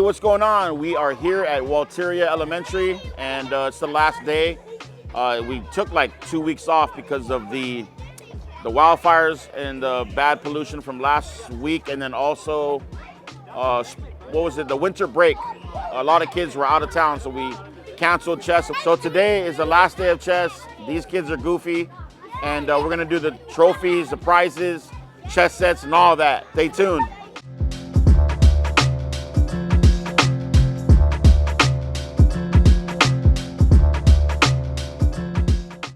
what's going on? We are here at Walteria Elementary, and it's the last day. We took like 2 weeks off because of the wildfires and the bad pollution from last week, and then also, the winter break. A lot of kids were out of town, so we canceled chess. So today is the last day of chess. These kids are goofy, and we're gonna do the trophies, the prizes, chess sets, and all that. Stay tuned.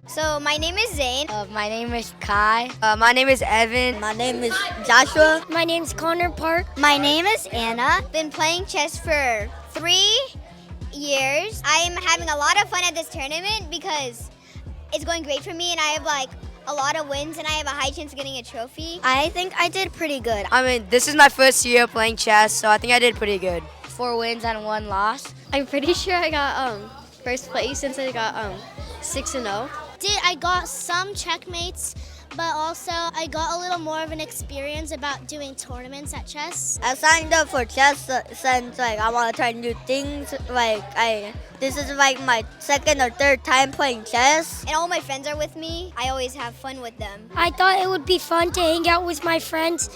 So my name is Zane. My name is Kai. My name is Evan. My name is Joshua. My name's Connor Park. My name is Anna. Been playing chess for 3 years. I'm having a lot of fun at this tournament because it's going great for me, and I have like a lot of wins, and I have a high chance of getting a trophy. I think I did pretty good. I mean, this is my first year playing chess, so I think I did pretty good. 4 wins and 1 loss. I'm pretty sure I got first place since I got 6-0. I got some checkmates, but also I got a little more of an experience about doing tournaments at chess. I signed up for chess since I want to try new things. This is like my 2nd or 3rd time playing chess. And all my friends are with me. I always have fun with them. I thought it would be fun to hang out with my friends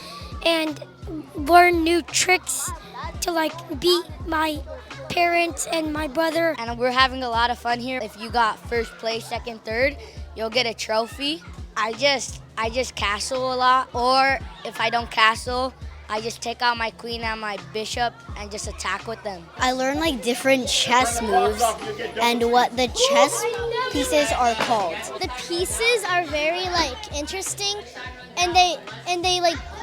and learn new tricks to beat my parents and my brother. And we're having a lot of fun here. If you got 1st place, 2nd, 3rd, you'll get a trophy. I just castle a lot, or if I don't castle, I just take out my queen and my bishop and just attack with them. I learned different chess moves and what the chess pieces are called. The pieces are very interesting, and they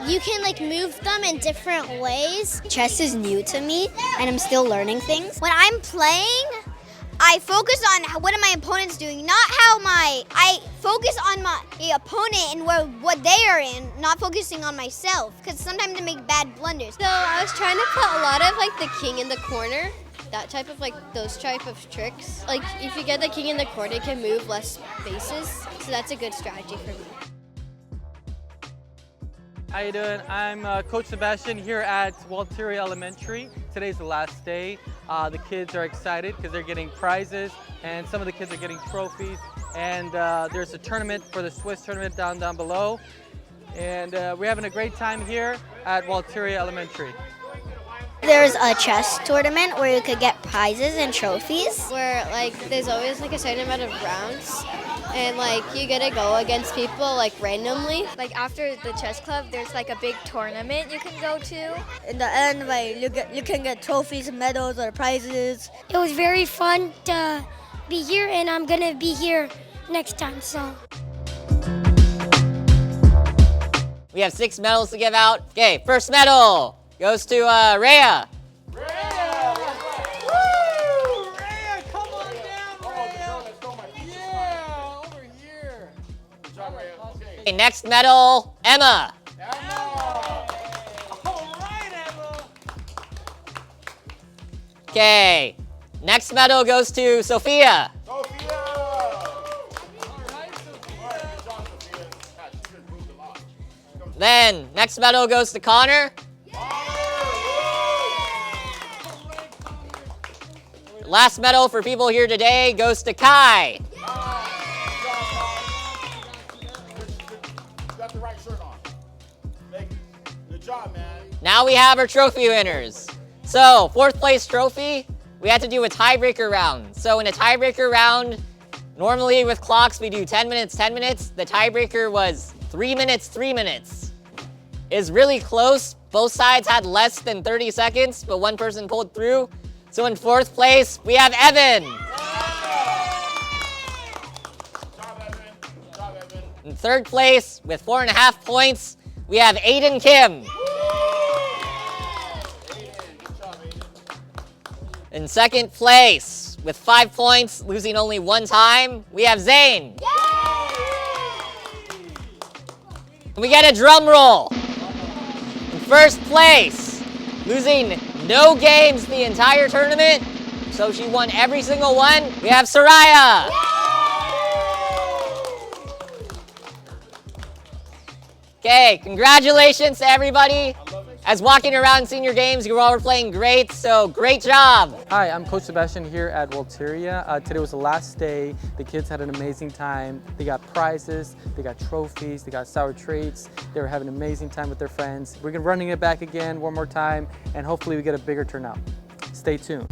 you can move them in different ways. Chess is new to me, and I'm still learning things. When I'm playing, I focus on what my opponent's doing, I focus on my opponent and what they are in, not focusing on myself, because sometimes I make bad blunders. So I was trying to put a lot of the king in the corner, that type of those type of tricks. If you get the king in the corner, it can move less spaces, so that's a good strategy for me. How you doing? I'm Coach Sebastian here at Walteria Elementary. Today's the last day. The kids are excited because they're getting prizes, and some of the kids are getting trophies. And there's a tournament for the Swiss tournament down below. And we're having a great time here at Walteria Elementary. There's a chess tournament where you could get prizes and trophies. Where there's always a certain amount of rounds, and you get to go against people randomly. After the chess club, there's a big tournament you can go to. In the end, you can get trophies, medals, or prizes. It was very fun to be here, and I'm gonna be here next time. So we have 6 medals to give out. Okay, first medal goes to Rhea. Rhea! Woo! Rhea, come on down, Rhea! Yeah, over here. Good job, Rhea. Okay, next medal, Emma. Emma! All right, Emma! Okay, next medal goes to Sophia. Sophia! All right, Sophia. Then, next medal goes to Connor. Last medal for people here today goes to Kai. You got the right shirt on. Good job, man. Now we have our trophy winners. So, 4th place trophy, we had to do a tiebreaker round. So in a tiebreaker round, normally with clocks we do 10 minutes, 10 minutes. The tiebreaker was 3 minutes, 3 minutes. It's really close. Both sides had less than 30 seconds, but one person pulled through. So in 4th place, we have Evan. In 3rd place, with 4.5 points, we have Aiden Kim. In 2nd place, with 5 points, losing only 1 time, we have Zane. And we get a drum roll. In 1st place, losing no games the entire tournament, so she won every single one, we have Soraya. Okay, congratulations to everybody. As walking around senior games, you all were playing great, so great job. Hi, I'm Coach Sebastian here at Walteria. Today was the last day. The kids had an amazing time. They got prizes, they got trophies, they got sour treats. They were having an amazing time with their friends. We're running it back again one more time, and hopefully we get a bigger turnout. Stay tuned.